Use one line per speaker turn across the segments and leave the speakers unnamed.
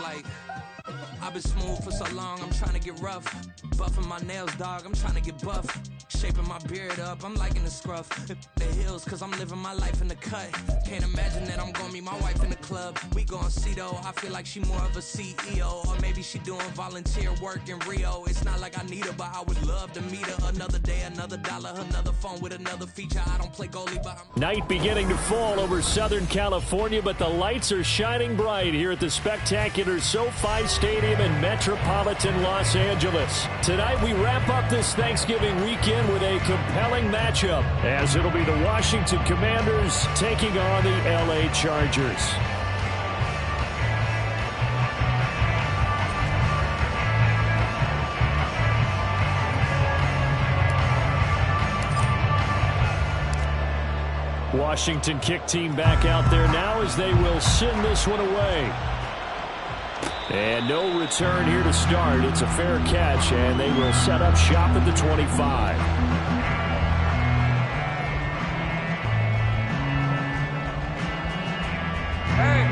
like I've been smooth for so long, I'm trying to get rough. Buffing my nails, dog, I'm trying to get buff. Shaping my beard up, I'm liking the scruff. The hills, cause I'm living my life in the cut. Can't imagine that I'm gonna meet my wife in the club. We gon' see though, I feel like she more of a CEO. Or maybe she doing volunteer work in Rio. It's not like I need her, but I would love to meet her. Another day, another dollar, another phone with another feature. I don't play goalie, but I'm...
Night beginning to fall over Southern California, but the lights are shining bright here at the spectacular SoFi Stadium in metropolitan Los Angeles. Tonight we wrap up this Thanksgiving weekend with a compelling matchup, as it'll be the Washington Commanders taking on the LA Chargers. Washington kick team back out there now as they will send this one away. And no return here to start. It's a fair catch, and they will set up shop at the 25.
Hey.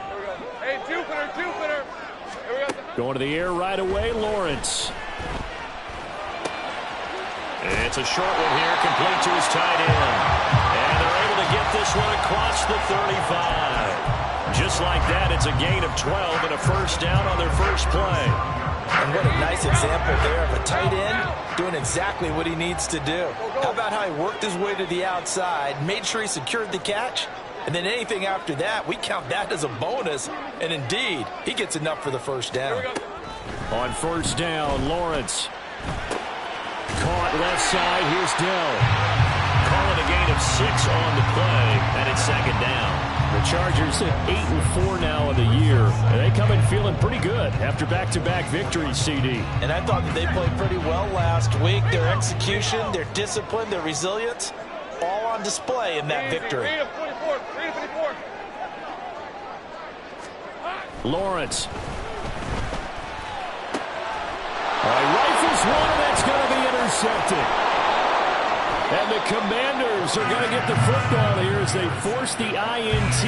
Here we go. Hey, Jupiter. Here we go.
Going to the air right away, Lawrence. It's a short one here, complete to his tight end. And they're able to get this one across the 35. Just like that, it's a gain of 12 and a first down on their first play.
And what a nice example there of a tight end doing exactly what he needs to do. How about how he worked his way to the outside, made sure he secured the catch, and then anything after that, we count that as a bonus. And indeed, he gets enough for the first down.
On first down, Lawrence. Caught left side. Here's Dell. Calling a gain of 6 on the play, and it's second down. The Chargers at 8-4 now in the year, and they come in feeling pretty good after back-to-back victories, CD. And
I thought that they played pretty well last week. Their execution, their discipline, their resilience, all on display in that victory.
Lawrence. Rifles one, and that's going to be intercepted. And the Commanders are going to get the football here as they force the INT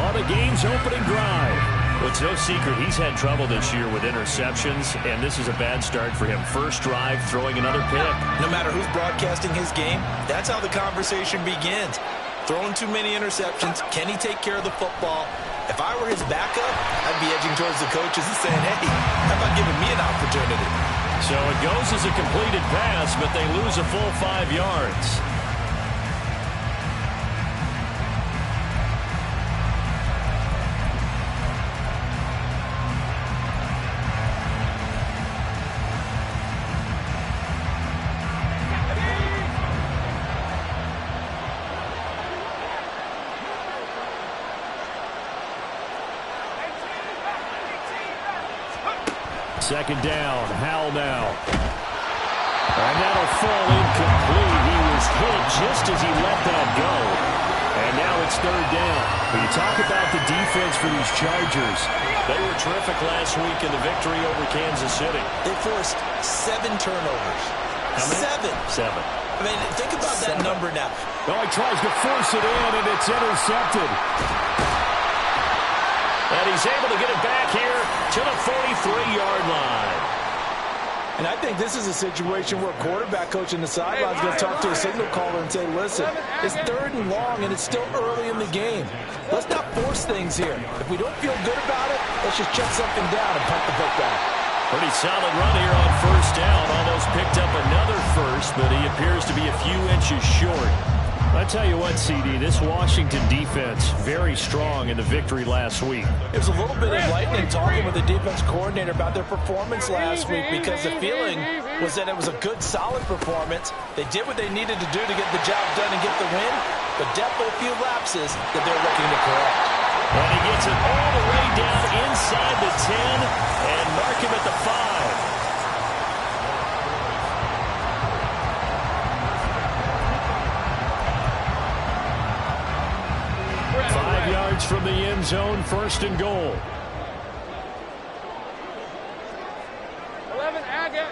on the game's opening drive. Well, it's no secret he's had trouble this year with interceptions, and this is a bad start for him. First drive, throwing another pick.
No matter who's broadcasting his game, that's how the conversation begins. Throwing too many interceptions, can he take care of the football? If I were his backup, I'd be edging towards the coaches and saying, hey, how about giving me an opportunity?
So it goes as a completed pass, but they lose a full 5 yards. Second down, Howell now. And that'll fall incomplete. He was hit just as he let that go. And now it's third down. When you talk about the defense for these Chargers, they were terrific last week in the victory over Kansas City.
They forced 7 turnovers.
How many? 7.
I mean, think about that number now.
Oh, he tries to force it in, and it's intercepted. And he's able to get it back here to the 43-yard line.
And I think this is a situation where quarterback coach in the sideline is going to talk to a signal caller and say, listen, it's third and long, and it's still early in the game. Let's not force things here. If we don't feel good about it, let's just check something down and punt the football.
Pretty solid run here on first down. Almost picked up another first, but he appears to be a few inches short. I tell you what, CD, this Washington defense, very strong in the victory last week.
It was a little bit enlightening talking with the defense coordinator about their performance last week, because the feeling was that it was a good, solid performance. They did what they needed to do to get the job done and get the win, but definitely a few lapses that they're looking to correct.
And he gets it all the way down inside the 10 and mark him at the 5. 5 yards from the end zone, first and goal.
11, Agate.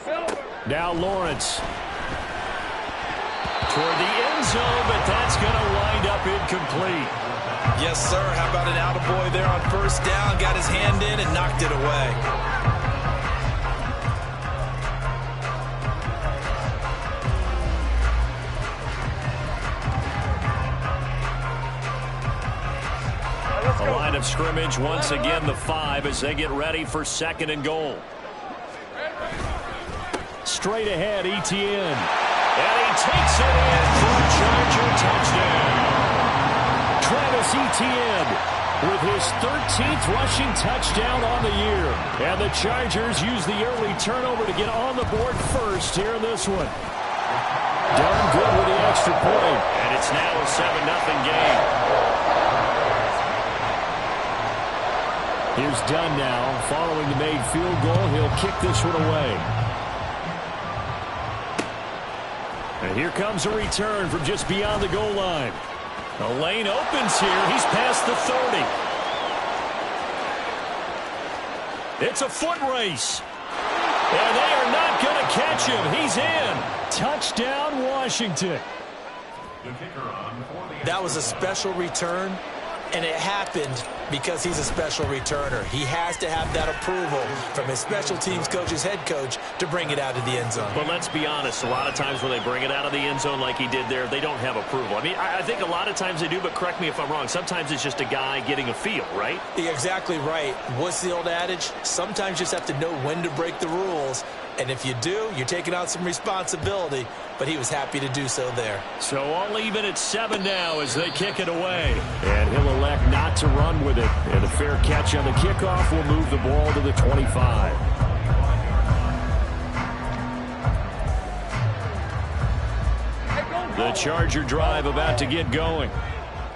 Silver.
Now Lawrence. Toward the end zone, but that's going to wind up incomplete.
Yes, sir. How about an attaboy there on first down? Got his hand in and knocked it away.
The line of scrimmage once again the 5 as they get ready for 2nd and goal. Straight ahead, Etienne. And he takes it in for a Charger touchdown. Travis Etienne with his 13th rushing touchdown on the year. And the Chargers use the early turnover to get on the board first here in this one. Done good with the extra point. And it's now a 7-0 game. Here's Dunn now. Following the made field goal, he'll kick this one away. And here comes a return from just beyond the goal line. The lane opens here. He's past the 30. It's a foot race. And they are not going to catch him. He's in. Touchdown, Washington.
That was a special return, and it happened because he's a special returner. He has to have that approval from his special teams coach's head coach to bring it out of the end zone.
But let's be honest, a lot of times when they bring it out of the end zone like he did there, they don't have approval. I mean, I think a lot of times they do, but correct me if I'm wrong. Sometimes it's just a guy getting a feel, right?
You're exactly right. What's the old adage? Sometimes you just have to know when to break the rules. And if you do, you're taking on some responsibility. But he was happy to do so there.
So all even at 7 now as they kick it away. And he'll elect not to run with it. And a fair catch on the kickoff will move the ball to the 25. The Charger drive about to get going.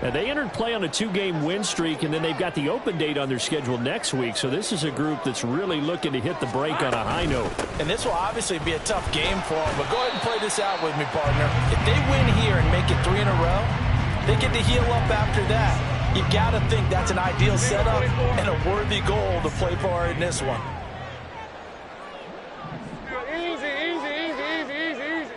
And they entered play on a 2-game win streak, and then they've got the open date on their schedule next week. So this is a group that's really looking to hit the break on a high note.
And this will obviously be a tough game for them, but go ahead and play this out with me, partner. If they win here and make it 3 in a row, they get to heal up after that. You got to think that's an ideal setup and a worthy goal to play for in this one.
Easy, easy, easy, easy, easy, easy.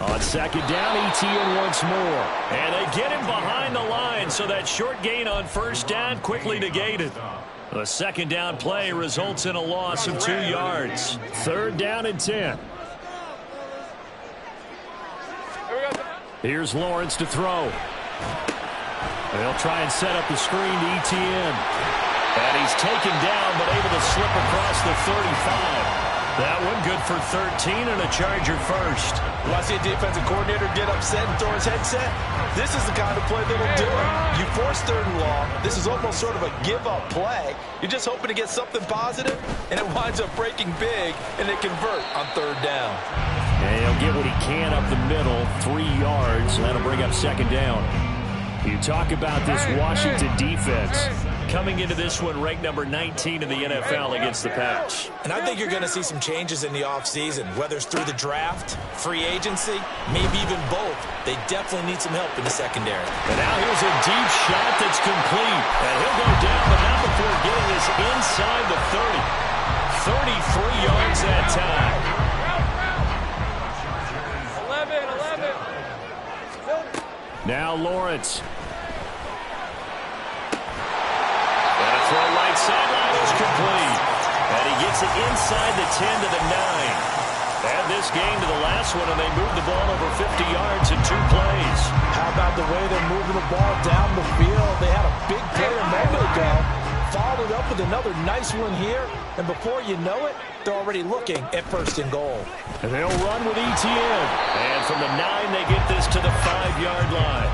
On 2nd down, Etienne once more. And they get him behind the line, so that short gain on 1st down quickly negated. The 2nd down play results in a loss of 2 yards. 3rd down and 10. Here's Lawrence to throw. They'll try and set up the screen to Etienne. And he's taken down, but able to slip across the 35. That one good for 13 and a Charger first.
You want to see a defensive coordinator get upset and throw his headset? This is the kind of play that'll do it. You force 3rd and long. This is almost sort of a give-up play. You're just hoping to get something positive, and it winds up breaking big, and they convert on 3rd down.
And he'll get what he can up the middle, 3 yards. That'll bring up 2nd down. You talk about this Washington defense. Coming into this one ranked number 19 in the NFL against the pass.
And I think you're going to see some changes in the offseason, whether it's through the draft, free agency, maybe even both. They definitely need some help in the secondary.
And now here's a deep shot that's complete. And he'll go down, but not before getting this inside the 30. 33 yards that time.
11.
Now Lawrence. Throw right sideline is complete. And he gets it inside the 10 to the 9. Add this game to the last one, and they moved the ball over 50 yards in 2 plays.
How about the way they're moving the ball down the field? They had a big play a moment ago. Followed up with another nice one here. And before you know it, they're already looking at 1st and goal.
And they'll run with Etienne. And from the 9, they get this to the 5-yard line.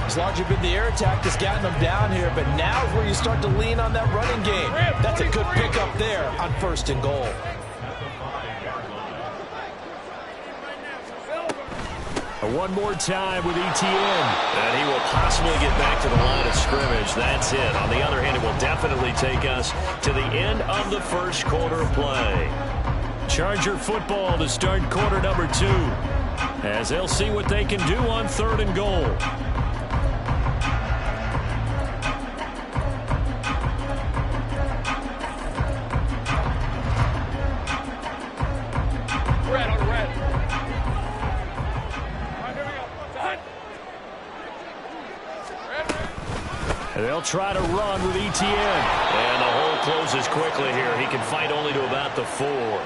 It's largely been the air attack that's gotten them down here, but now is where you start to lean on that running game. That's a good pickup there on 1st and goal.
One more time with Etienne. And he will possibly get back to the line of scrimmage. That's it. On the other hand, it will definitely take us to the end of the 1st quarter of play. Charger football to start quarter number 2. As they'll see what they can do on 3rd and goal. And they'll try to run with Etienne.
And the hole closes quickly here. He can fight only to about the 4.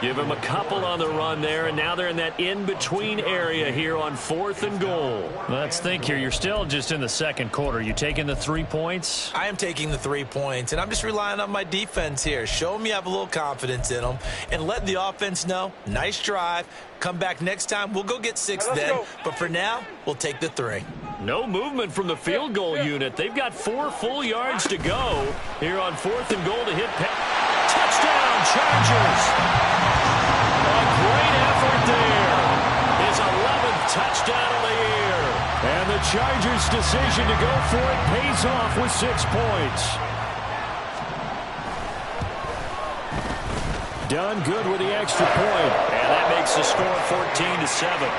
Give him a couple on the run there, and now they're in that in-between area here on 4th and goal.
Let's think here. You're still just in the second quarter. You taking the 3 points?
I am taking the 3 points, and I'm just relying on my defense here. Show them you have a little confidence in them, and let the offense know, nice drive. Come back next time. We'll go get 6 then, but for now, we'll take the 3.
No movement from the field goal unit. They've got 4 full yards to go here on 4th and goal to hit. Touchdown, Chargers! A great effort there. His 11th touchdown of the year.
And the Chargers' decision to go for it pays off with 6 points. Done good with the extra point.
And that makes the score 14-7.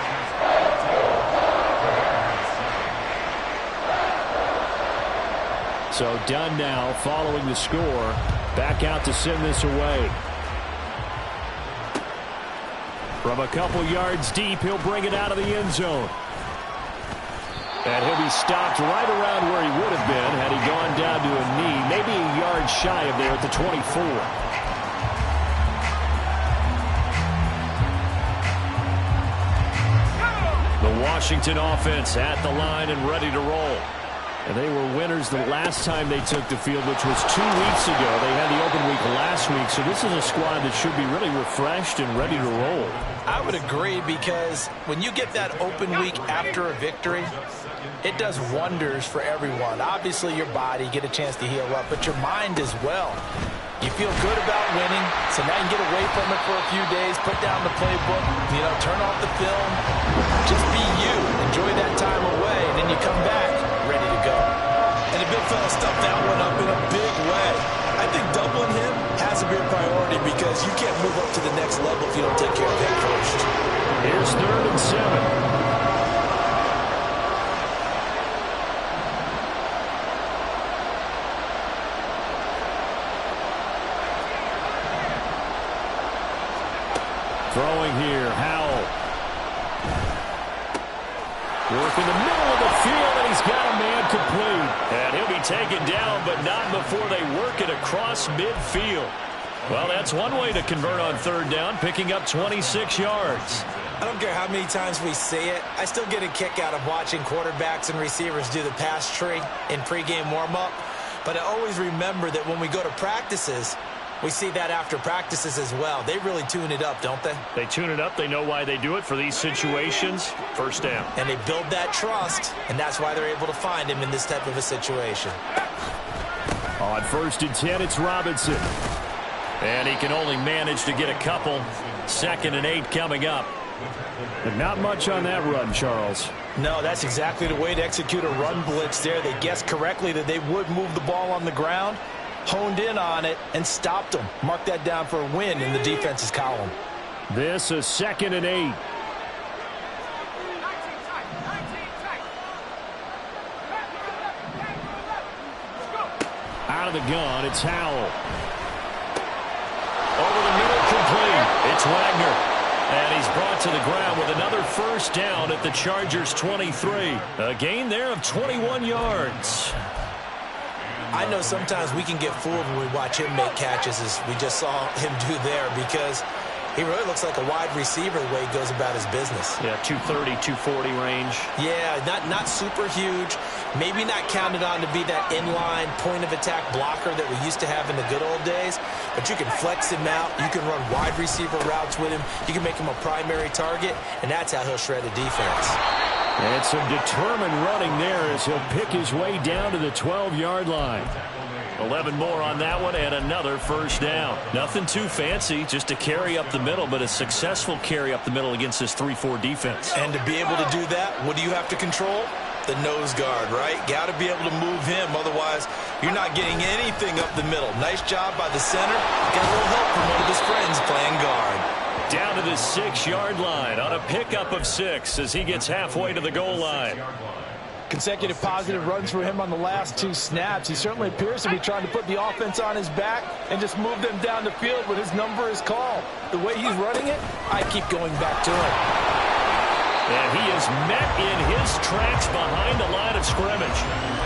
So Dunn now following the score. Back out to send this away. From a couple yards deep, he'll bring it out of the end zone. And he'll be stopped right around where he would have been had he gone down to a knee, maybe a yard shy of there at the 24. The Washington offense at the line and ready to roll. And they were winners the last time they took the field, which was 2 weeks ago. They had the open week last week, so this is a squad that should be really refreshed and ready to roll.
I would agree, because when you get that open week after a victory, it does wonders for everyone. Obviously, your body, get a chance to heal up, but your mind as well. You feel good about winning, so now you can get away from it for a few days, put down the playbook, turn off the film, just be you, enjoy that time away, and then you come back ready to go. And the big fella stuffed that one up in a big way. I think doubling him has to be a priority, because you can't move up to the next level if you don't take care of him first.
Here's 3rd and 7. Throwing here, Howell. Work in the middle of the field, and he's got a man complete.
And he'll be taken down, but not before they work it across midfield. Well, that's one way to convert on 3rd down, picking up 26 yards.
I don't care how many times we say it, I still get a kick out of watching quarterbacks and receivers do the pass tree in pregame warm-up. But I always remember that when we go to practices, we see that after practices as well. They really tune it up, don't they?
They tune it up. They know why they do it for these situations. 1st down.
And they build that trust, and that's why they're able to find him in this type of a situation.
On 1st and 10, it's Robinson.
And he can only manage to get a couple. 2nd and 8 coming up.
And not much on that run, Charles.
No, that's exactly the way to execute a run blitz there. They guessed correctly that they would move the ball on the ground, honed in on it, and stopped them. Mark that down for a win in the defense's column.
This is 2nd and 8. Out of the gun, it's Howell.
Over the middle, complete. It's Wagner. And he's brought to the ground with another 1st down at the Chargers' 23. A gain there of 21 yards.
I know sometimes we can get fooled when we watch him make catches, as we just saw him do there, because he really looks like a wide receiver the way he goes about his business.
Yeah, 230, 240 range.
Yeah, not super huge. Maybe not counted on to be that inline point-of-attack blocker that we used to have in the good old days, but you can flex him out. You can run wide receiver routes with him. You can make him a primary target, and that's how he'll shred a defense.
And some determined running there as he'll pick his way down to the 12-yard line.
11 more on that one, and another 1st down. Nothing too fancy, just a carry up the middle, but a successful carry up the middle against this 3-4 defense.
And to be able to do that, what do you have to control? The nose guard, right? Got to be able to move him, otherwise you're not getting anything up the middle. Nice job by the center. Got a little help from one of his friends playing guard.
Down to the 6-yard line on a pickup of 6 as he gets halfway to the goal line.
Consecutive positive runs for him on the last 2 snaps. He certainly appears to be trying to put the offense on his back and just move them down the field when his number is called. The way he's running it, I keep going back to him.
And he is met in his tracks behind the line of scrimmage.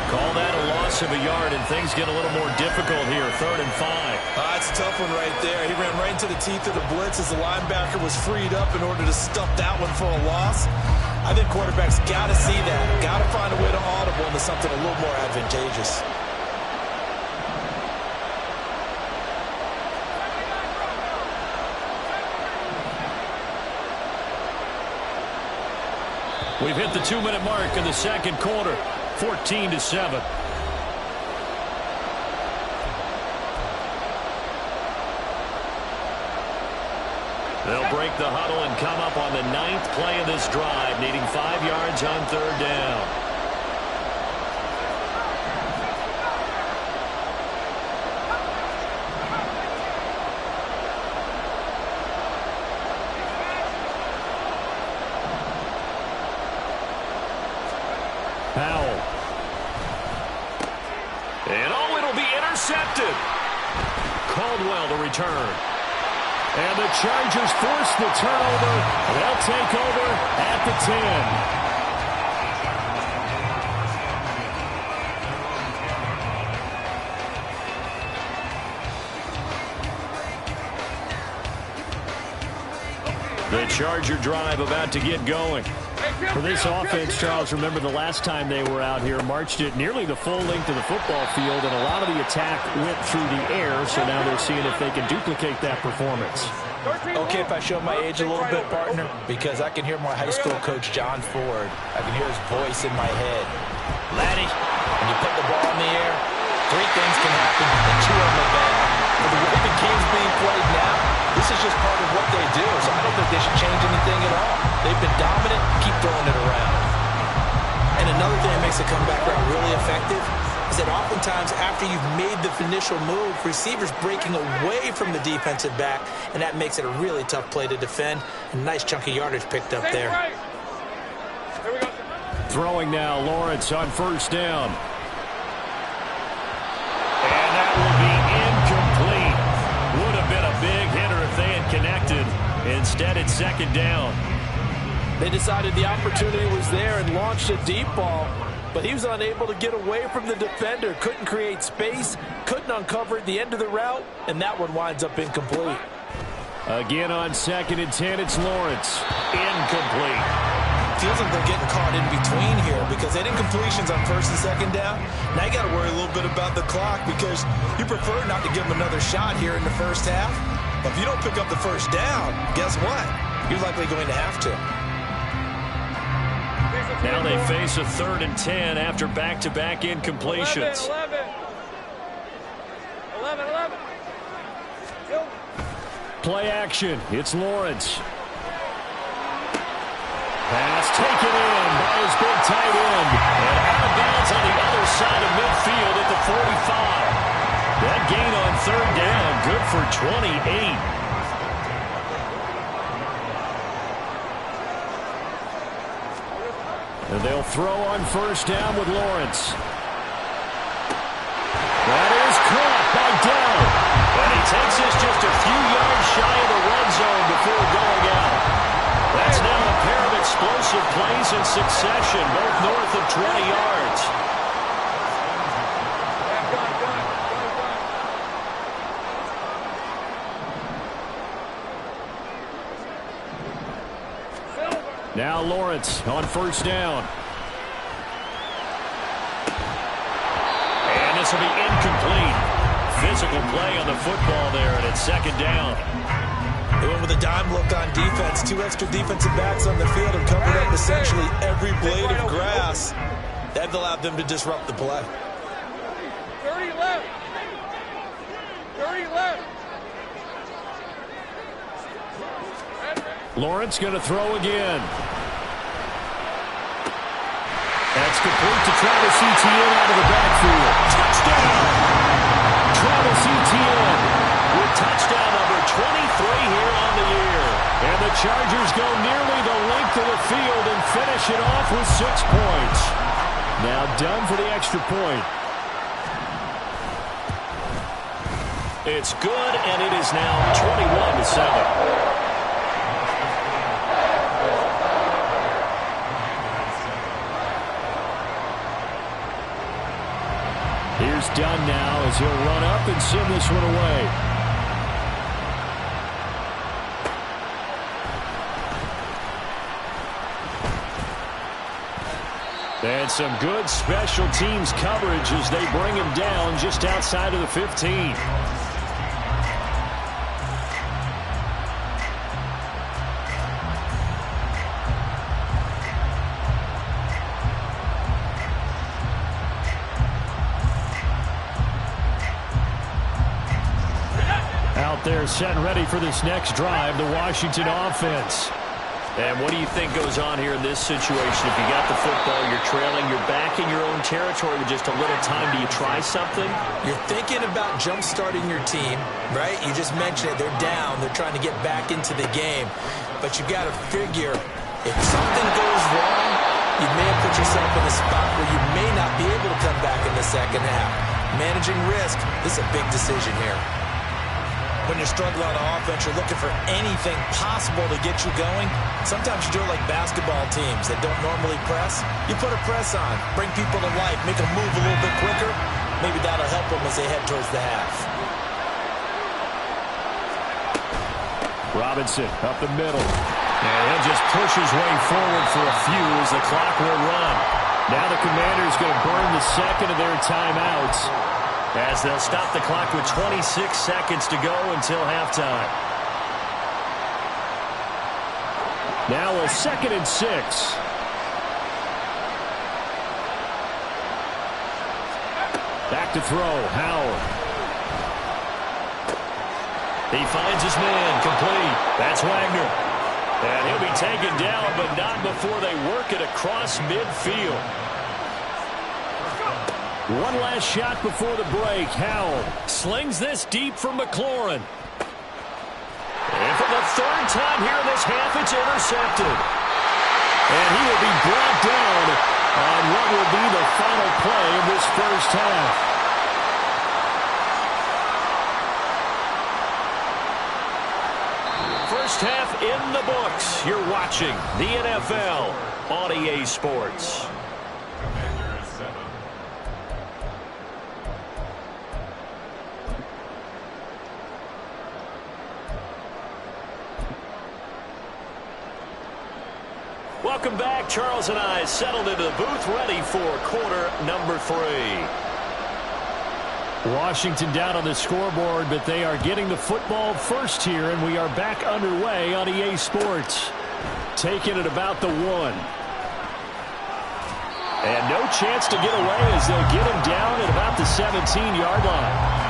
Call that a loss of a yard, and things get a little more difficult here. 3rd and 5.
That's a tough one right there. He ran right into the teeth of the blitz as the linebacker was freed up in order to stuff that one for a loss. I think quarterbacks got to see that. Got to find a way to audible into something a little more advantageous.
We've hit the 2-minute mark in the second quarter. 14-7. They'll break the huddle and come up on the 9th play of this drive, needing 5 yards on 3rd down. Powell. And it'll be intercepted. Caldwell to return. And the Chargers force the turnover. They'll take over at the 10. The Charger drive about to get going. For this offense, Charles, remember the last time they were out here, marched it nearly the full length of the football field, and a lot of the attack went through the air, so now they're seeing if they can duplicate that performance.
Okay, if I show my age a little bit, partner, because I can hear my high school coach, John Ford. I can hear his voice in my head. Laddie, when you put the ball in the air, 3 things can happen, and 2 of them are bad. For the way the game's being played now, this is just part of what they do, so I don't think they should change anything at all. They've been dominant, keep throwing it around. And another thing that makes a comeback route really effective is that oftentimes after you've made the initial move, receivers breaking away from the defensive back, and that makes it a really tough play to defend. A nice chunk of yardage picked up there.
Throwing now, Lawrence on 1st down. And that will be incomplete. Would have been a big hitter if they had connected. Instead, it's 2nd down.
They decided the opportunity was there and launched a deep ball, but he was unable to get away from the defender, couldn't create space, couldn't uncover the end of the route, and that one winds up incomplete.
Again on 2nd and 10, it's Lawrence. Incomplete.
Feels like they're getting caught in between here because they did incompletions on 1st and 2nd down. Now you got to worry a little bit about the clock because you prefer not to give them another shot here in the first half. But if you don't pick up the 1st down, guess what? You're likely going to have to.
Now they face a 3rd and 10 after back-to-back incompletions.
11.
Play action. It's Lawrence. Pass taken in by his big tight end. And out of bounds on the other side of midfield at the 45. That gain on 3rd down, good for 28. And they'll throw on 1st down with Lawrence. That is caught by Dell. And he takes this just a few yards shy of the red zone before going out. That's now a pair of explosive plays in succession, both north of 20 yards. Now Lawrence on 1st down. And this will be incomplete. Physical play on the football there, and it's 2nd down.
They went with a dime look on defense. 2 extra defensive backs on the field and covered up essentially every blade of grass. That allowed them to disrupt the play.
30 left. 30 left.
Lawrence going to throw again. That's complete to Travis Etienne out of the backfield. Touchdown! Travis Etienne with touchdown number 23 here on the year. And the Chargers go nearly the length of the field and finish it off with 6 points. Now done for the extra point. It's good, and it is now 21-7.
Here's Dunn now as he'll run up and send this one away. And some good special teams coverage as they bring him down just outside of the 15. Out there set and ready for this next drive, the Washington offense.
And what do you think goes on here in this situation? If you got the football, you're trailing, you're back in your own territory with just a little time. Do you try something?
You're thinking about jump-starting your team, right? You just mentioned it. They're down. They're trying to get back into the game. But you got to figure, if something goes wrong, you may have put yourself in a spot where you may not be able to come back in the second half. Managing risk, this is a big decision here. When you're struggling on offense, you're looking for anything possible to get you going. Sometimes you do it like basketball teams that don't normally press. You put a press on, bring people to life, make them move a little bit quicker. Maybe that'll help them as they head towards the half.
Robinson up the middle. And he'll just push his way forward for a few as the clock will run. Now the Commanders going to burn the second of their timeouts, as they'll stop the clock with 26 seconds to go until halftime. Now a 2nd and 6. Back to throw, Howard.
He finds his man, complete. That's Wagner. And he'll be taken down, but not before they work it across midfield.
One last shot before the break. Howell
slings this deep from McLaurin. And for the 3rd time here in this half, it's intercepted.
And he will be brought down on what will be the final play of this first half.
First half in the books. You're watching the NFL on EA Sports. Welcome back. Charles and I settled into the booth, ready for quarter number 3.
Washington down on the scoreboard, but they are getting the football first here, and we are back underway on EA Sports. Taking it about the 1. And no chance to get away as they'll get him down at about the 17-yard line.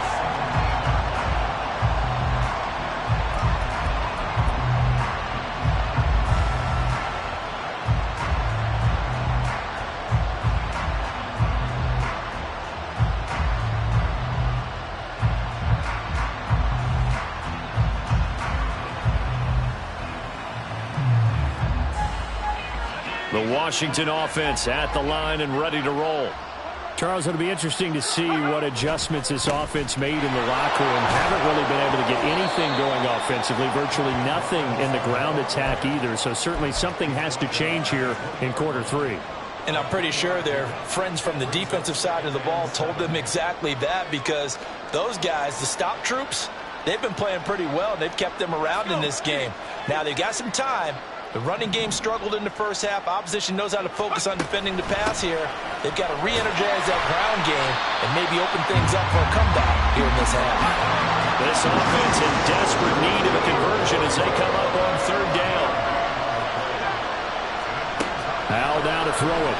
The Washington offense at the line and ready to roll.
Charles, it'll be interesting to see what adjustments this offense made in the locker room. Haven't really been able to get anything going offensively, virtually nothing in the ground attack either. So certainly something has to change here in quarter 3.
And I'm pretty sure their friends from the defensive side of the ball told them exactly that, because those guys, the stop troops, they've been playing pretty well, and they've kept them around in this game. Now they've got some time. The running game struggled in the first half. Opposition knows how to focus on defending the pass here. They've got to re-energize that ground game and maybe open things up for a comeback here in this half.
This offense in desperate need of a conversion as they come up on 3rd down.
Howell down to throw it.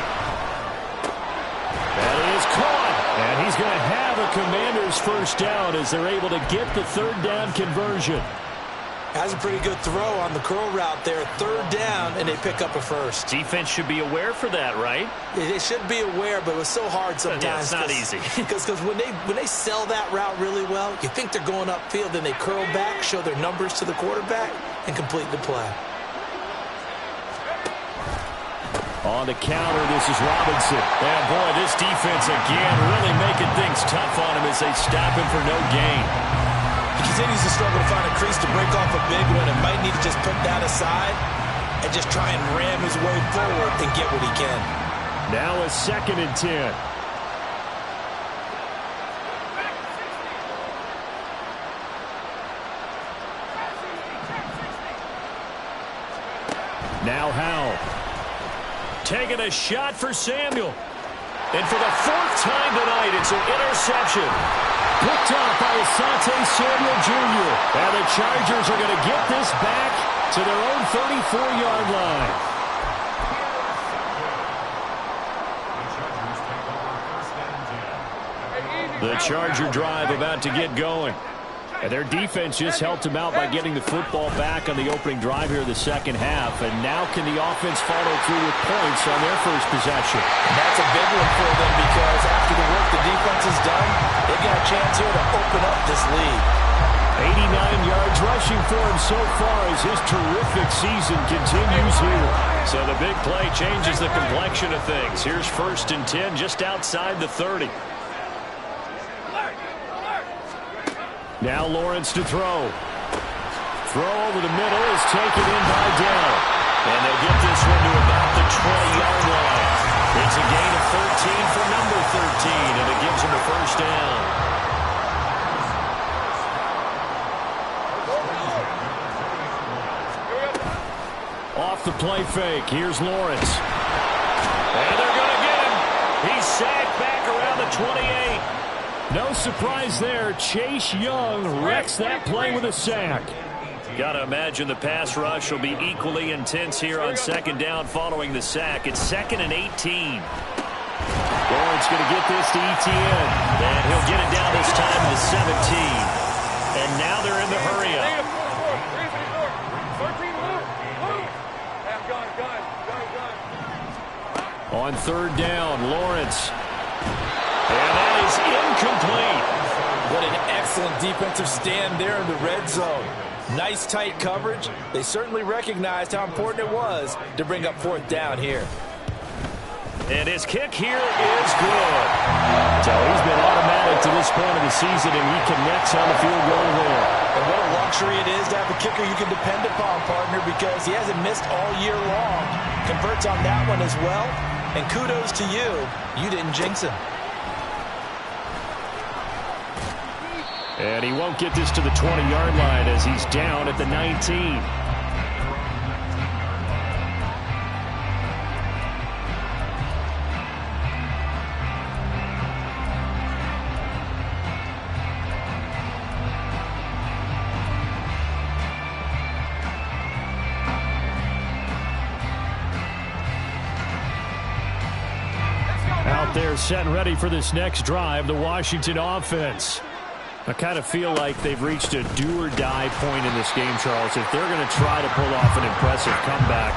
That is caught. And he's going to have a Commander's first down as they're able to get the 3rd down conversion.
That's a pretty good throw on the curl route there. 3rd down, and they pick up a first.
Defense should be aware for that, right?
They should be aware, but it was so hard sometimes.
Yeah, it's not easy.
Because when they sell that route really well, you think they're going upfield, then they curl back, show their numbers to the quarterback, and complete the play.
On the counter, this is Robinson.
And boy, this defense again really making things tough on him as they stop him for no gain.
He continues to struggle to find a crease to break off a big one and might need to just put that aside and just try and ram his way forward and get what he can.
Now a 2nd and 10. Now Howell.
Taking a shot for Samuel. And for the fourth time tonight, it's an interception.
Picked off by Asante Samuel Jr. And the Chargers are going to get this back to their own 34-yard line.
The Charger drive about to get going.
And their defense just helped them out by getting the football back on the opening drive here in the second half. And now can the offense follow through with points on their first possession?
And that's a big one for them because after the work the defense has done, they've got a chance here to open up this lead.
89 yards rushing for him so far as his terrific season continues here.
So the big play changes the complexion of things. Here's 1st and 10 just outside the 30.
Now Lawrence to throw. Throw over the middle is taken in by Dell.
And they'll get this one to about the 20-yard line. It's a gain of 13 for number 13, and it gives them a first down.
Off the play fake. Here's Lawrence.
And they're going to get him. He's sacked back around the 28.
No surprise there. Chase Young wrecks that play with a sack.
Got to imagine the pass rush will be equally intense here on 2nd down following the sack. It's 2nd and 18.
Lawrence going to get this to Etienne.
And he'll get it down this time to 17. And now they're in the hurry up.
On 3rd down, Lawrence.
And that is incomplete.
What an excellent defensive stand there in the red zone. Nice tight coverage. They certainly recognized how important it was to bring up 4th down here.
And his kick here is good.
So he's been automatic to this point of the season, and he connects on the field goal there.
And what a luxury it is to have a kicker you can depend upon, partner, because he hasn't missed all year long. Converts on that one as well. And kudos to you. You didn't jinx him.
And he won't get this to the 20-yard line as he's down at the 19. Out there set and ready for this next drive, the Washington offense. I kind of feel like they've reached a do-or-die point in this game, Charles. If they're going to try to pull off an impressive comeback,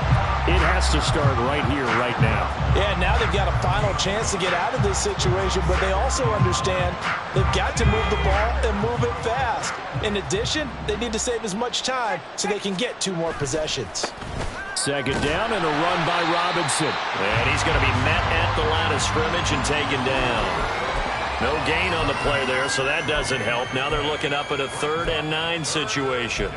it has to start right here, right now.
Yeah, now they've got a final chance to get out of this situation, but they also understand they've got to move the ball and move it fast. In addition, they need to save as much time so they can get 2 more possessions.
2nd down and a run by Robinson.
And he's going to be met at the line of scrimmage and taken down. No gain on the play there, so that doesn't help. Now they're looking up at a 3rd and 9 situation.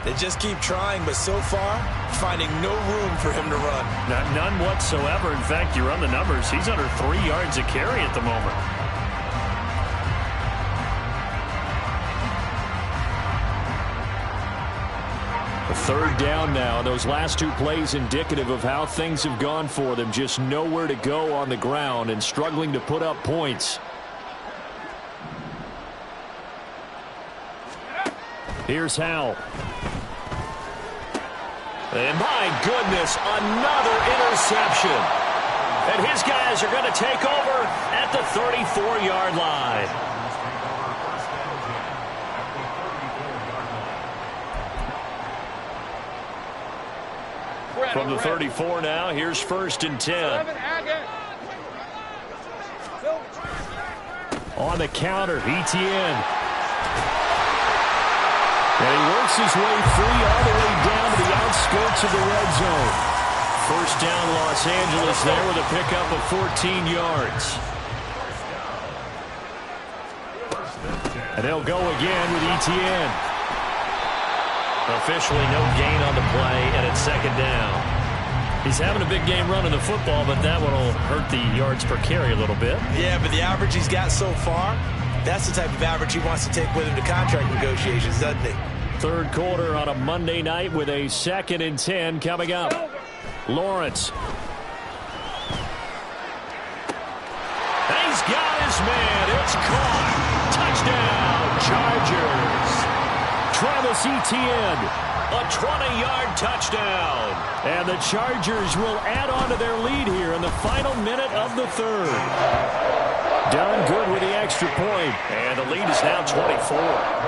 They just keep trying, but so far, finding no room for him to run.
None whatsoever. In fact, you run the numbers. He's under 3 yards a carry at the moment.
A 3rd down now. Those last 2 plays indicative of how things have gone for them. Just nowhere to go on the ground and struggling to put up points. Here's Howell.
And my goodness, another interception. And his guys are going to take over at the 34-yard line. From the 34 now, here's 1st and 10.
On the counter, Etienne. And he works his way free all the way down to the outskirts of the red zone.
1st down, Los Angeles there with a pickup of 14 yards.
And they'll go again with Etienne.
Officially no gain on the play, and it's 2nd down. He's having a big game running the football, but that one will hurt the yards per carry a little bit.
Yeah, but the average he's got so far, that's the type of average he wants to take with him to contract negotiations, doesn't he?
Third quarter on a Monday night with a 2nd and 10 coming up. Lawrence. He's got his man. It's caught. Touchdown, Chargers. Travis Etienne, a 20-yard touchdown. And the Chargers will add on to their lead here in the final minute of the third. Done good with the extra point. And the lead is now 24.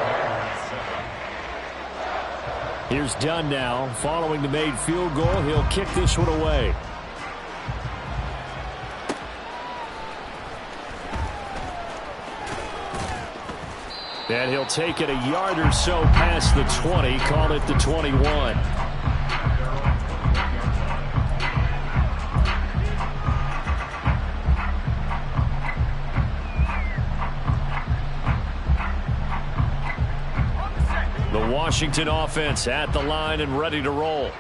Here's Dunn now. Following the made field goal, he'll kick this one away. And he'll take it a yard or so past the 20, call it the 21. The Washington offense at the line and ready to roll.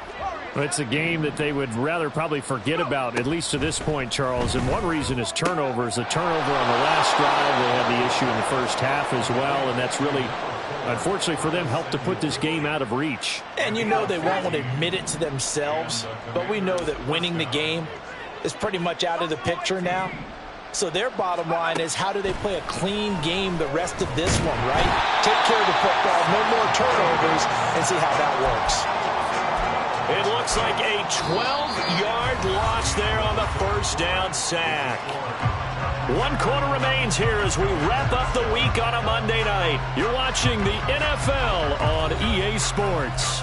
It's a game that they would rather probably forget about, at least to this point, Charles. And one reason is turnovers. A turnover on the last drive. They had the issue in the first half as well. And that's really, unfortunately for them, helped to put this game out of reach.
And you know they won't admit it to themselves. But we know that winning the game is pretty much out of the picture now. So their bottom line is, how do they play a clean game the rest of this one, right? Take care of the football, no more turnovers, and see how that works.
It looks like a 12-yard loss there on the first down sack. 1 quarter remains here as we wrap up the week on a Monday night. You're watching the NFL on EA Sports.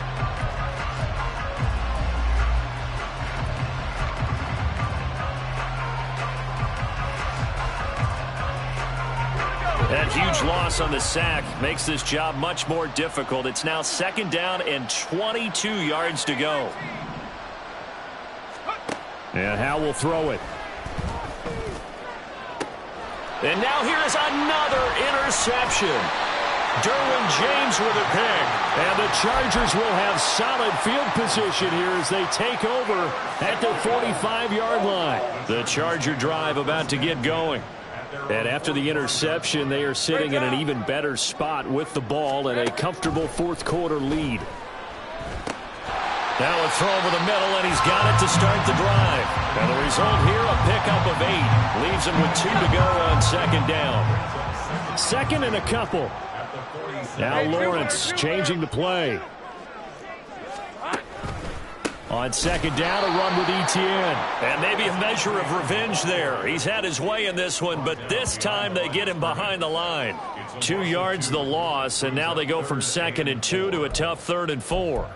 That huge loss on the sack makes this job much more difficult. It's now 2nd down and 22 yards to go.
And Howe will throw it.
And now here is another interception.
Derwin James with a pick. And the Chargers will have solid field position here as they take over at the 45-yard line.
The Charger drive about to get going.
And after the interception, they are sitting in an even better spot with the ball and a comfortable 4th quarter lead.
Now a throw over the middle, and he's got it to start the drive. And the result here, a pickup of 8. Leaves him with 2 to go on 2nd down.
2nd and a couple. Now Lawrence changing the play. On 2nd down, a run with Etienne.
And maybe a measure of revenge there. He's had his way in this one, but this time they get him behind the line.
2 yards the loss, and now they go from 2nd and 2 to a tough 3rd and 4.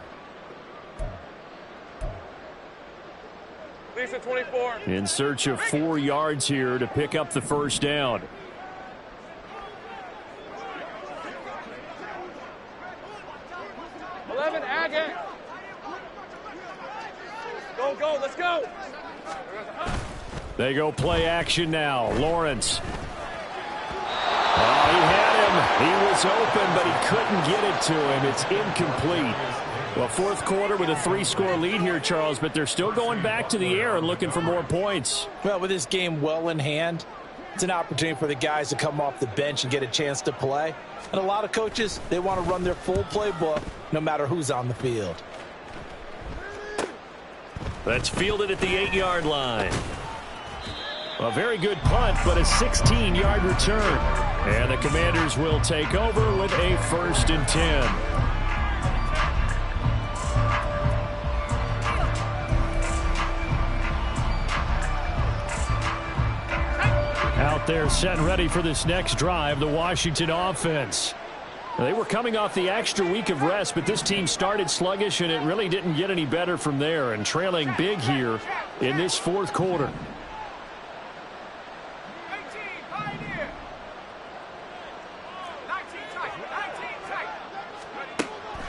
Lisa 24.
In search of 4 yards here to pick up the first down.
Go, let's go.
They go play action now. Lawrence. Oh, he had him. He was open, but he couldn't get it to him. It's incomplete. Well, 4th quarter with a 3-score lead here, Charles, but they're still going back to the air and looking for more points.
Well, with this game well in hand, it's an opportunity for the guys to come off the bench and get a chance to play. And a lot of coaches, they want to run their full playbook no matter who's on the field.
That's fielded at the 8-yard line.
A very good punt, but a 16-yard return. And the Commanders will take over with a 1st and 10. Out there set and ready for this next drive, the Washington offense. They were coming off the extra week of rest, but this team started sluggish, and it really didn't get any better from there, and trailing big here in this 4th quarter.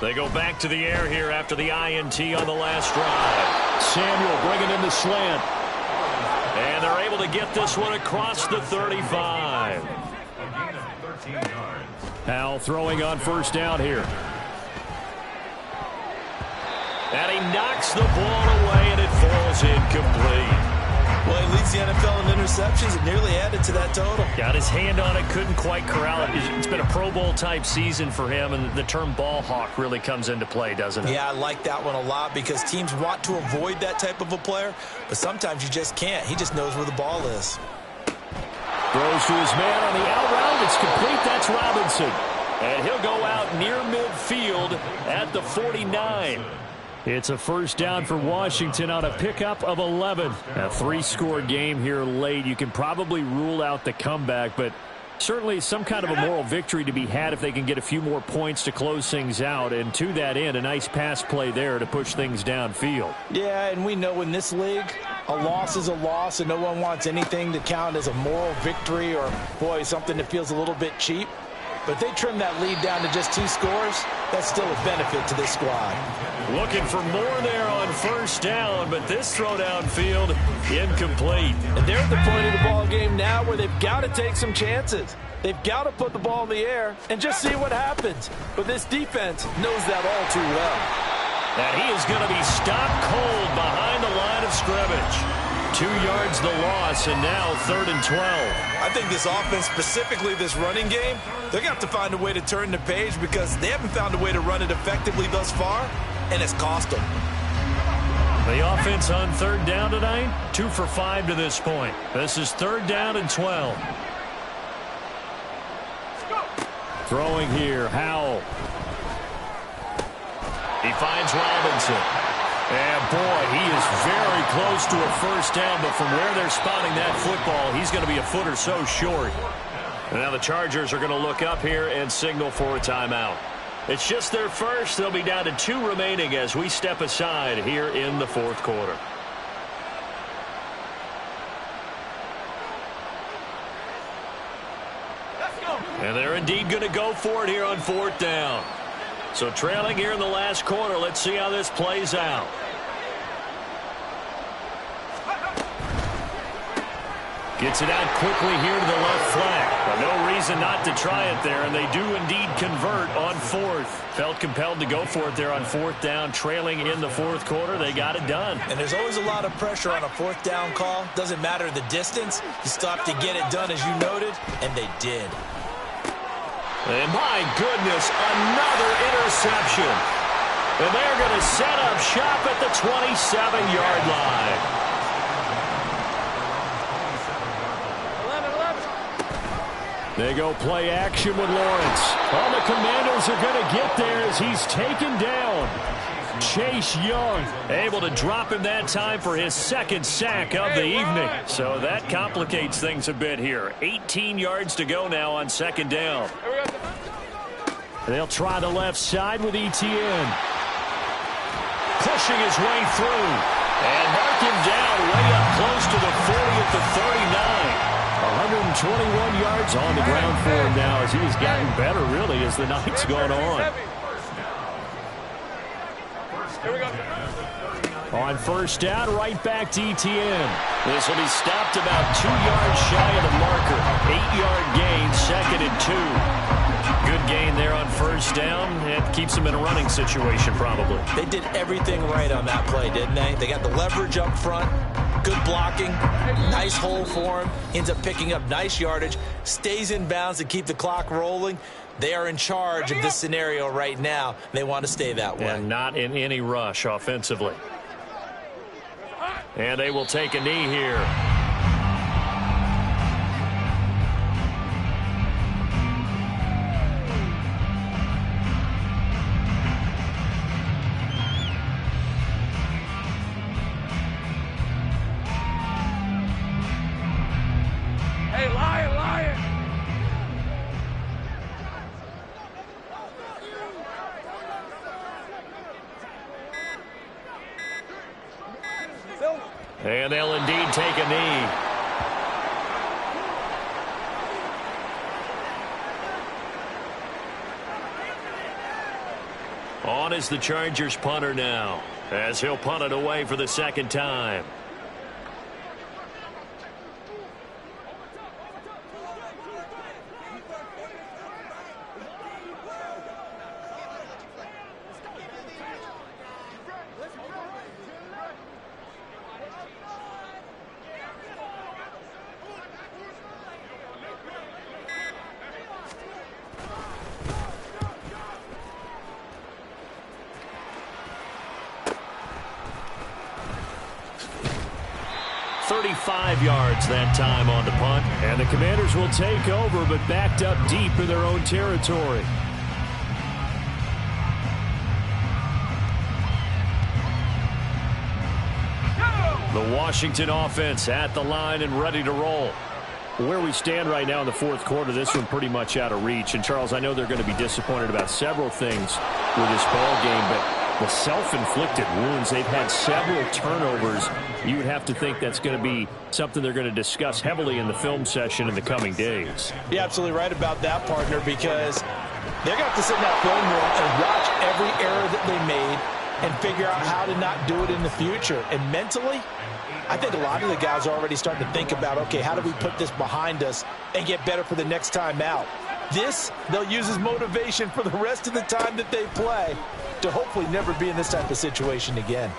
They go back to the air here after the INT on the last drive.
Samuel bringing in the slant.
And they're able to get this one across the 35.
Howell throwing on 1st down here.
And he knocks the ball away, and it falls incomplete.
Well, he leads the NFL in interceptions and nearly added to that total.
Got his hand on it, couldn't quite corral it. It's been a Pro Bowl-type season for him, and the term ball hawk really comes into play, doesn't it?
Yeah, I like that one a lot because teams want to avoid that type of a player, but sometimes you just can't. He just knows where the ball is.
Throws to his man on the out route. It's complete. That's Robinson. And he'll go out near midfield at the 49. It's a first down for Washington on a pickup of 11. A 3-score game here late. You can probably rule out the comeback, but certainly some kind of a moral victory to be had if they can get a few more points to close things out. And to that end, a nice pass play there to push things downfield.
Yeah, and we know in this league, a loss is a loss, and no one wants anything to count as a moral victory or, boy, something that feels a little bit cheap. But if they trim that lead down to just 2 scores, that's still a benefit to this squad.
Looking for more there on first down, but this throw downfield incomplete.
And they're at the point of the ball game now where they've got to take some chances. They've got to put the ball in the air and just see what happens. But this defense knows that all too well.
And he is going to be stopped cold behind the line of scrimmage. 2 yards the loss, and now 3rd and 12.
I think this offense, specifically this running game, they're going to have to find a way to turn the page because they haven't found a way to run it effectively thus far, and it's cost them.
The offense on 3rd down tonight, 2 for 5 to this point. This is 3rd down and 12.
Throwing here, Howell.
He finds Robinson. And, boy, he is very close to a first down, but from where they're spotting that football, he's going to be a foot or so short. And now the Chargers are going to look up here and signal for a timeout. It's just their first. They'll be down to 2 remaining as we step aside here in the 4th quarter. And they're indeed going to go for it here on 4th down. So trailing here in the last quarter, let's see how this plays out. Gets it out quickly here to the left flank. But no reason not to try it there, and they do indeed convert on 4th. Felt compelled to go for it there on 4th down, trailing in the 4th quarter. They got it done.
And there's always a lot of pressure on a 4th down call. Doesn't matter the distance. You stop to get it done, as you noted, and they did.
And my goodness, another interception. And they're going to set up shop at the 27-yard line.
11.
They go play action with Lawrence. Well, the Commanders are going to get there as he's taken down. Chase Young able to drop him that time for his 2nd sack of the evening. So that complicates things a bit here. 18 yards to go now on 2nd down. They'll try the left side with Etienne. Pushing his way through. And mark him down way up close to the 40 at the 39. 121 yards on the ground for him now as he's gotten better really as the night's gone on. On 1st down, right back to Etienne. This will be stopped about 2 yards shy of the marker. 8-yard gain, 2nd and 2. Good gain there on 1st down. It keeps them in a running situation probably.
They did everything right on that play, didn't they? They got the leverage up front, good blocking, nice hole for him, ends up picking up nice yardage, stays in bounds to keep the clock rolling. They are in charge of this scenario right now. They want to stay that way.
And not in any rush offensively. And they will take a knee here.
Hey, Lion, Lion.
And they'll indeed take a knee. On is the Chargers punter now, as he'll punt it away for the 2nd time. 35 yards that time on the punt.
And the Commanders will take over, but backed up deep in their own territory.
The Washington offense at the line and ready to roll.
Where we stand right now in the fourth quarter, this one pretty much out of reach. And, Charles, I know they're going to be disappointed about several things with this ball game, but the self-inflicted wounds, they've had several turnovers. You would have to think that's going to be something they're going to discuss heavily in the film session in the coming days.
You're absolutely right about that, partner, because they're going to have to sit in that film room and watch every error that they made and figure out how to not do it in the future. And mentally, I think a lot of the guys are already starting to think about, okay, how do we put this behind us and get better for the next time out? This, they'll use as motivation for the rest of the time that they play to hopefully never be in this type of situation again.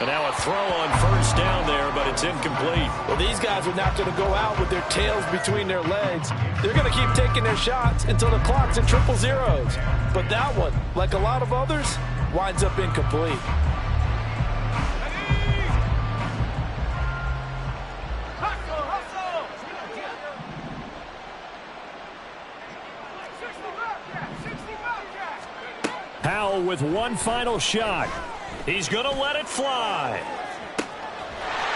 And now a throw on first down there, but it's incomplete.
Well, these guys are not going to go out with their tails between their legs. They're going to keep taking their shots until the clock's at triple zeros. But that one, like a lot of others, winds up incomplete.
Powell with one final shot.
He's going to let it fly.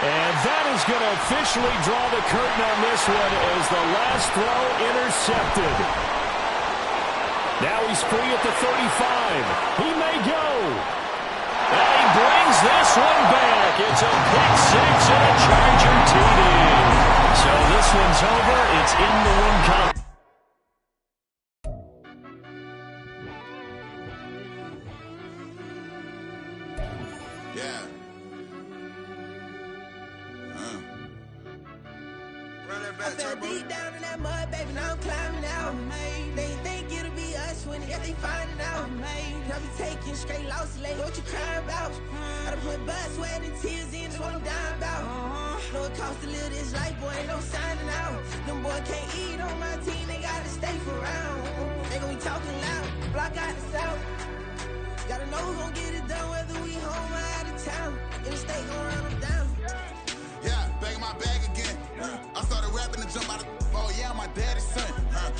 And that is going to officially draw the curtain on this one as the last throw intercepted. Now he's free at the 35. He may go.
And he brings this one back. It's a pick six and a Charger TD. So this one's over. It's in the win column.
I fell deep down in that mud, baby, now I'm climbing out. They think it'll be us when they finding out. I be taking straight losses, like what you crying about? I done put blood, sweat, and tears in, that's what I'm dying about. Know it costs to live this life, boy, ain't no signing out. Them boy can't eat on my team, they gotta stay for round. They gon' be talking loud, block out the south. Gotta know who gon' get it done, whether we home or out of town. In the state gon' run them down.
Yeah, back in my bag again. I started rapping to jump out of oh yeah, my daddy's son.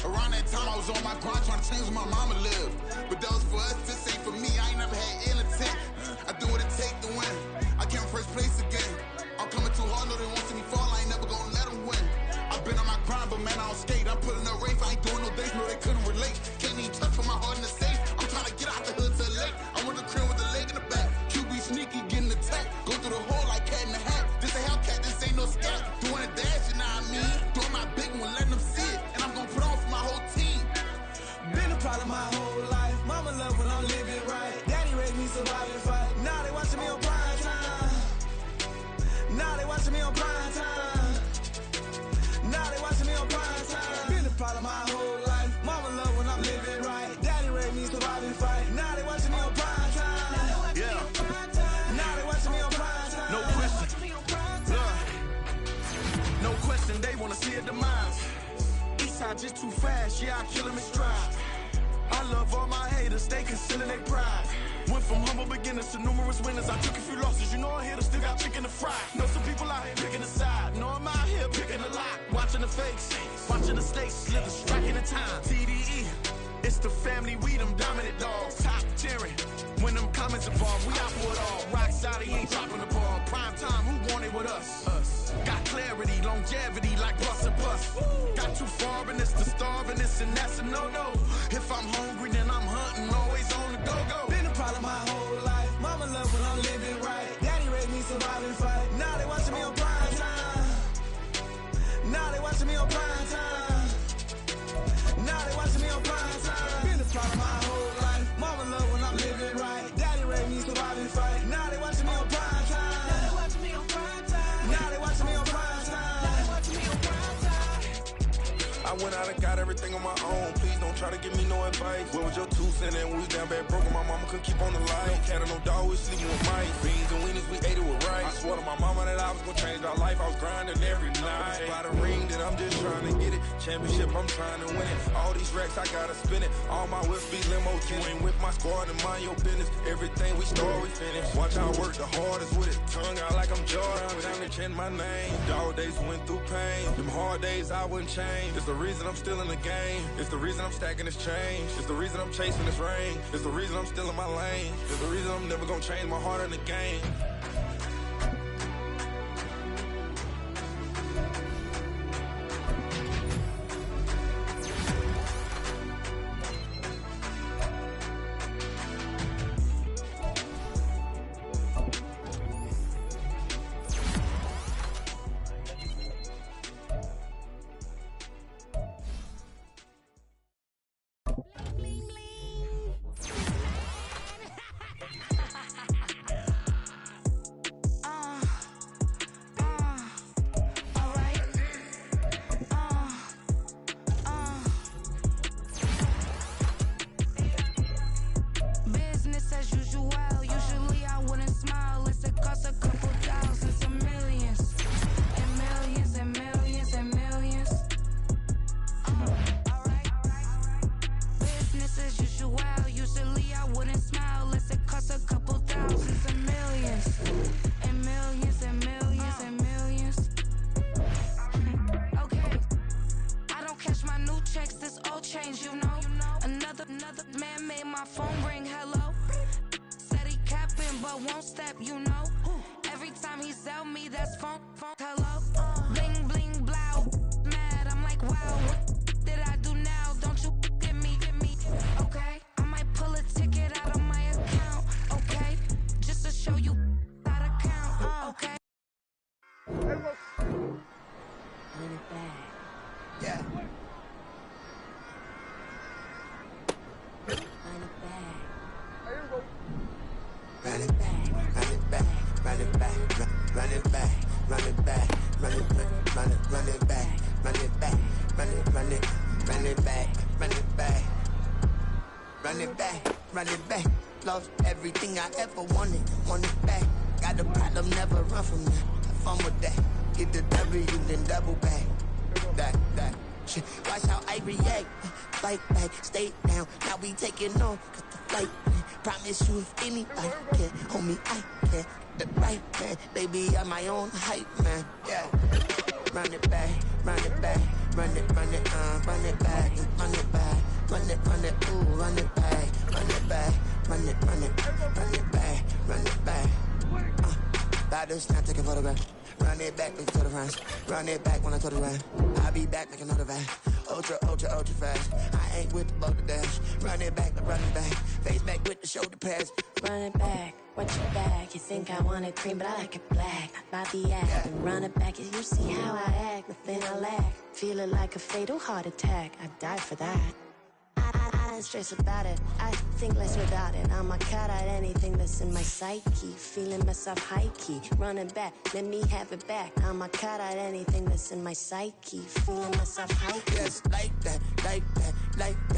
Around that time I was on my grind trying to change where my mama lived. But that was for us, this ain't for me. I ain't never had ill intent. I do what it take to win. I came first place again. I'm coming too hard, no they won't see me fall. I ain't never gonna let them win. I've been on my grind, but man I don't skate. I'm putting up race, I ain't doing no days, no they couldn't relate. Can't even touch for my heart in the safe. I'm trying to get out the hood to the lake. I want the crib with the leg in the back. QB sneaky, getting attacked. Go through the hole like cat in the hat. This a Hellcat, this ain't no scat. Doing a dash, you know what I mean? Doing my big one, letting them see it. And I'm gonna put on for my whole team.
Been a problem my whole life. Mama love when I'm living right. Daddy raised me survive and fight. Now they watching me on prime time. Now they watching me on prime time. Now they watching me on prime time. Been a problem my whole life. Mama love when I'm living right. Daddy raised me survive and fight. Now they watching me on prime time.
Yeah.
Now they watching me on prime time.
No question. No question, they wanna see a demise. Eastside just too fast, yeah, I kill them in stride. I love all my haters, they concealing their pride. Went from humble beginners to numerous winners. I took a few losses, you know I'm here to still got chicken to fry. Know some people out here picking a side, know I'm out here picking a lot. Watching the fakes, watching the stakes, slither, striking the time. TDE, it's the family, we them dominant dogs. Top tiering, when them comments involved, we out for it all. Rock side, he ain't dropping the ball. Prime time, who want it with us? Got clarity, longevity, like bus and bus. Got too far and it's to starve and this and that's a no-no. If I'm hungry, then I'm hunting, always on the go-go.
Been a problem my whole life. Mama love when I'm living right. Daddy raised me survive and fight. Now they watching me on prime time. Now they watching me on prime time. Now they watching me on prime time. Been a problem my whole life. Mama love when I'm living right. Daddy raised me survive and fight. Now they watching me on prime time. Now they watching me on prime time. Now they watching me on prime time. Now they watching me on prime time.
I went out done got everything on my own. Please don't try to give me no advice. What was your 2 cents and we was down bad broke? My mama couldn't keep on the light. No cat or no dog, we sleeping with mice. Beans and weenies, we ate it with rice. I swore to my mama that I was gonna change our life. I was grinding every night. By the ring that I'm just trying to get it. Championship, I'm trying to win it. All these racks, I gotta spin it. All my whips be limo. You ain't with my squad and mind your business. Everything we start, we finish. Watch I work the hardest with it. Tongue out like I'm Jordan. Down and chant my name. Dog days went through pain. Them hard days I wouldn't change. It's the reason I'm still in the game. It's the reason I'm stacking this change. It's the reason I'm chasing this ring. It's the reason I'm still in my lane. It's the reason I'm never gonna change my heart in the game.
Another man made my phone ring, hello. Said he capping, but won't step, you know. Every time he sell me, that's phone, hello. Bling, bling, blow, mad, I'm like, wow, what did I do now? Don't you get me, okay? I might pull a ticket out of my account, okay? Just to show you how to count, okay?
Yeah. Run it back, run it back, run it back, run it back, run it back, run it back, run it back, run it back, run it back, run it back, run it back, run it back. Lost everything I ever wanted it back. Got a problem, never run from that. Have fun with that. Get the W, then double back. That shit. Watch how I react. Fight back, stay down. Now we taking off. Cut the flight. Promise you if anybody can, homie, I can. The right man, baby, I'm my own hype man. Yeah. Run it back, run it back, run it back, run it back, run it back, ooh, run it back, run it back, run it back, run it back. Battles, not taking photograph. Run it back, let's to the front. Run it back when I told the run. I'll be back, make another van. Ultra fast. I ain't with the boulder dash. Run it back, face back with the shoulder pads.
Run it back, what you back? You think I want it cream, but I like it black. About the act, and run it back, as you see how I act. Nothing I lack, feeling like a fatal heart attack. I die for that. I ain't stressed about it, I think less without it. I'ma cut out anything that's in my psyche. Feeling myself high-key, running back, let me have it back. I'ma cut out anything that's in my psyche. Feeling myself high-key.
Yes, like that, like that, like that.